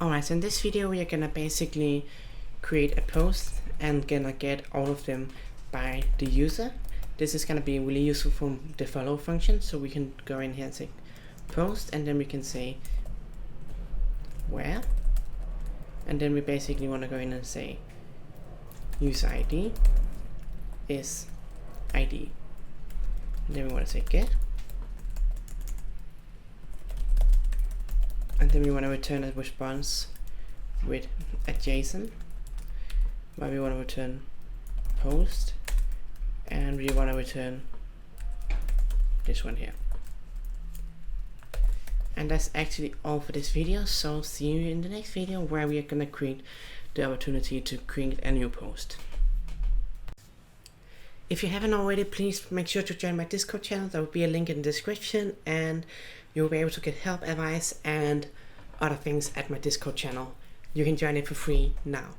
Alright, so in this video we are gonna basically create a post and gonna get all of them by the user. This is gonna be really useful from the follow function, so we can go in here and say post, and then we can say where, and then we basically want to go in and say user ID is ID, and then we want to say get, and then we want to return a response with a JSON, where we want to return post, and we want to return this one here. And that's actually all for this video, so see you in the next video where we are gonna create the opportunity to create a new post. If you haven't already, please make sure to join my Discord channel. There will be a link in the description, and you'll be able to get help, advice, and other things at my Discord channel. You can join it for free now.